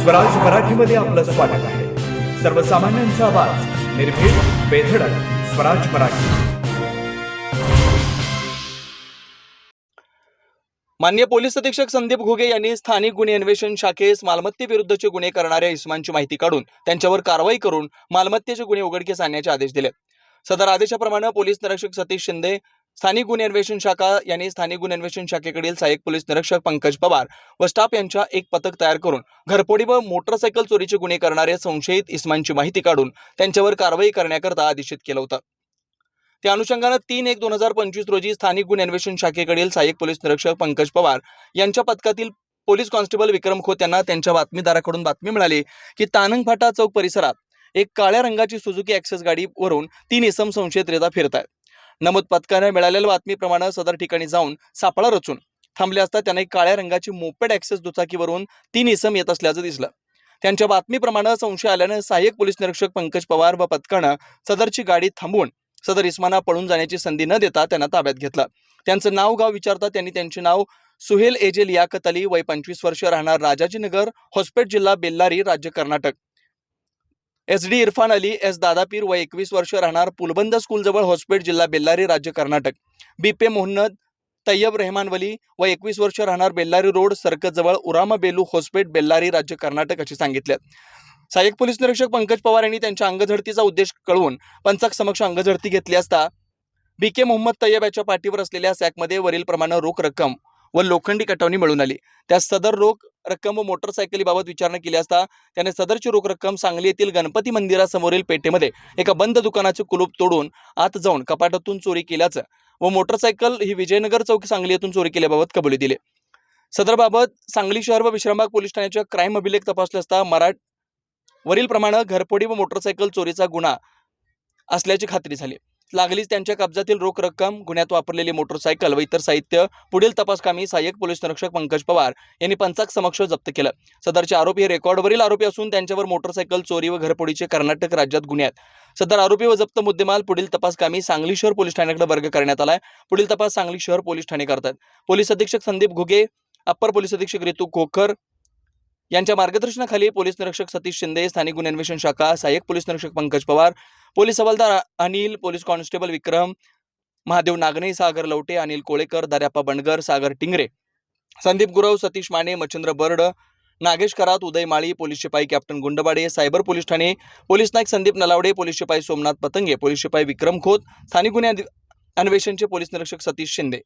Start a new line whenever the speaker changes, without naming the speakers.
स्वराज मराठीमध्ये आपलं स्वागत आहे। सर्वसामान्यांचा आवाज, निर्भीड, बेधडक, स्वराज मराठी।
माननीय पोलीस अधीक्षक संदीप घुगे यांनी स्थानिक गुन्हे अन्वेषण शाखेस मालमत्तेविरुद्धचे गुन्हे करणाऱ्या इसमांची माहिती काढून त्यांच्यावर कारवाई करून मालमत्तेचे गुन्हे उघडकीस आणण्याचे आदेश दिले। सदर आदेशाप्रमाणे पोलीस निरीक्षक सतीश शिंदे, स्थानिक गुन्हे अन्वेषण शाखा यांनी स्थानिक गुन्हे अन्वेषण शाखेकडील सहाय्यक पोलीस निरीक्षक पंकज पवार व स्टाफ यांच्या एक पथक तयार करून घरफोडी व मोटरसायकल चोरीचे गुन्हे करणाऱ्या संशयित इसमांची माहिती काढून त्यांच्यावर कारवाई करण्याकरता आदेशित केलं होतं। त्या अनुषंगाने 3/1/2025 रोजी स्थानिक गुन्हे अन्वेषण शाखेकडील सहाय्यक पोलीस निरीक्षक पंकज पवार यांच्या पथकातील पोलीस कॉन्स्टेबल विक्रम खोत यांना त्यांच्या बातमीदाराकडून बातमी मिळाली की तानंग फाटा चौक परिसरात एक काळ्या रंगाची सुझुकी ॲक्सेस गाडीवरून 3 इसम संशयितरित्या फिरत आहेत। नमूद पथकाने मिळालेल्या बातमीप्रमाणे सदर ठिकाणी जाऊन सापळा रचून थांबले असता त्यांना एक काळ्या रंगाची मोपेड ॲक्सेस दुचाकीवरून 3 इसम येत असल्याचं दिसलं। त्यांच्या बातमीप्रमाणे संशय आल्याने सहाय्यक पोलीस निरीक्षक पंकज पवार व पथकाने सदरची गाडी थांबवून सदर इस्मांना पळून जाण्याची संधी न देता त्यांना ताब्यात घेतलं। त्यांचं नाव गाव विचारता त्यांनी त्यांचे नाव सुहेल एजे लियाकत अली, वय 25 वर्ष, राहणार राजाजीनगर, होसपेट, जिल्हा बेल्लारी, राज्य कर्नाटक। SD इरफान अली एस दादापीर, वय 21 वर्ष, राहणार पुलबंद स्कूल जवळ, होसपेट, जिल्हा बेल्लारी, राज्य कर्नाटक। BP मोहम्मद तय्यब रहमान वली, वय 21 वर्ष, राहणार बेल्लारी रोड सर्कस जवळ, उरामा बेलू, होसपेट, बेल्लारी, राज्य कर्नाटक असे सांगितले। सहाय्यक पोलीस निरीक्षक पंकज पवार यांनी त्यांच्या अंगझडतीचा उद्देश कळवून पंचाक समक्ष अंगझडती घेतली असता BK मोहम्मद तय्यब याच्या पाठीवर असलेल्या सॅकमध्ये वरील प्रमाणे रोख रक्कम व लोखंडी कटवणी मिळून आली। त्या सदर रोख रक्कम व मोटरसायकलीबाबत विचारणा केली असता त्याने सदरची रोख रक्कम सांगली येथील गणपती मंदिरासमोरील पेठेमध्ये एका बंद दुकानाचे कुलूप तोडून आत जाऊन कपाटातून चोरी केल्याचं व मोटरसायकल ही विजयनगर चौक सांगली येथून चोरी केल्याबाबत कबुली दिली। सदरबाबत सांगली शहर व विश्रामबाग पोलीस ठाण्याच्या क्राईम अभिलेख तपासले असता वरील प्रमाणे घरफोडी व मोटरसायकल चोरीचा गुन्हा असल्याची खात्री झाली। लागलीच त्यांच्या कब्जातील रोख रक्कम, गुन्ह्यात वापरलेली मोटरसायकल व इतर साहित्य पुढील तपासकामी सहाय्यक पोलीस निरीक्षक पंकज पवार यांनी पंचाक समक्ष जप्त केलं। सदरचे आरोपी हे रेकॉर्डवरील आरोपी असून त्यांच्यावर मोटरसायकल चोरी व घरफोडीचे कर्नाटक राज्यात गुन्हे आहेत। सदर आरोपी व जप्त मुद्देमाल पुढील तपासकामी सांगली शहर पोलीस ठाण्याकडे वर्ग करण्यात आलाय। पुढील तपास सांगली शहर पोलीस ठाणे करतात। पोलीस अधीक्षक संदीप घुगे, अप्पर पोलीस अधीक्षक रितू खोकर यांच्या मार्गदर्शनाखाली पोलीस निरीक्षक सतीश शिंदे, स्थानिक गुन्हे अन्वेषण शाखा, सहाय्यक पोलीस निरीक्षक पंकज पवार, पोलीस हवालदार Anil, police constable Vikram, Mahadev Nagane, Sagar Lavate, Anil Kolekar, Daryappa Bandgar, Sagar Tingre, Sandeep Gurav, Satish Mane, Machhindra Bard, Nagesh Karat, Uday Mali, police शिपाई कॅप्टन गुंडबाडे, सायबर पोलीस ठाणे, पोलीस नाईक संदीप नलावडे, पोलीस शिपाई सोमनाथ पतंगे, पोलीस शिपाई विक्रम खोत, स्थानिक गुन्हे अन्वेषणचे पोलीस निरीक्षक सतीश शिंदे।